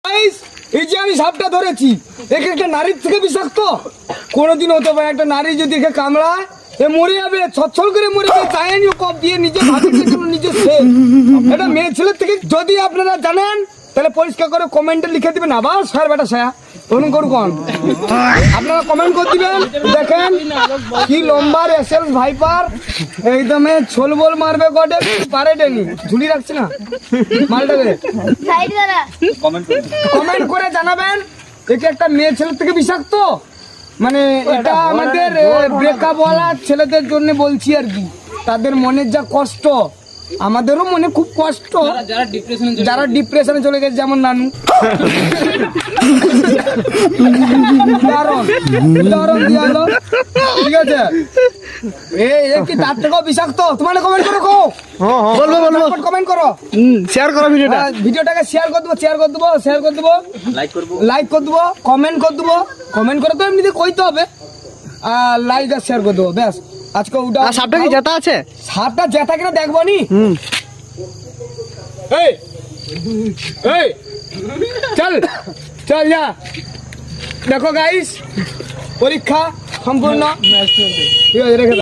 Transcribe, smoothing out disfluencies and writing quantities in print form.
এই যে আমি সাপটা ধরেছি, একে একটা নারীর থেকে বিষাক্ত কোনোদিন হতে পারে। একটা নারী যদি একে কামড়ায় এ মরে যাবে, ছচ্ছল করে মরে যাবে। চায়নি কপ দিয়ে নিজে ভাবির জন্য নিজে সে এটা মেয়ে ছেলের থেকে। যদি আপনারা জানেন তাহলে পরিষ্কার করে কমেন্টে লিখে দিবেন। আবার স্যার বেটা স্যার অনুন করুন, আপনারা কমেন্ট করে দিবেন। দেখেন কি লম্বা এসএল ভাইপার, একদমে ছোল বল মারবে গডে পারে ডেনি ঝুলি রাখছে না মালটাকে। কমেন্ট করে জানাবেন একে একটা মেয়ে ছেলের থেকে বিষাক্ত। মানে এটা আমাদের ব্রেকআপ ওয়ালা ছেলেদের জন্য বলছি আর কি, তাদের মনের যা কষ্ট আমাদেরও মনে খুব কষ্ট। যারা ডিপ্রেশনে চলে গেছে যেমন নানু, ঠিক আছে এই কি তার থেকেও বিষাক্ত। তোমার কমেন্ট করো, বলবো কমেন্ট করো, শেয়ার করো ভিডিওটাকে শেয়ার করে দেবো, শেয়ার করে দেবো, লাইক করে দেবো, কমেন্ট করে দেবো। কমেন্ট করে তো এমনিতে কইতে হবে, আর লাইক আর শেয়ার করে দেবো। ব্যাস আজকে ওটা। সাপটা কি জেতা আছে? সাপটা জেতা কিনা দেখবো নি। চল চল যা। দেখো গাইস পরীক্ষা সম্পূর্ণ, ঠিক আছে রেখে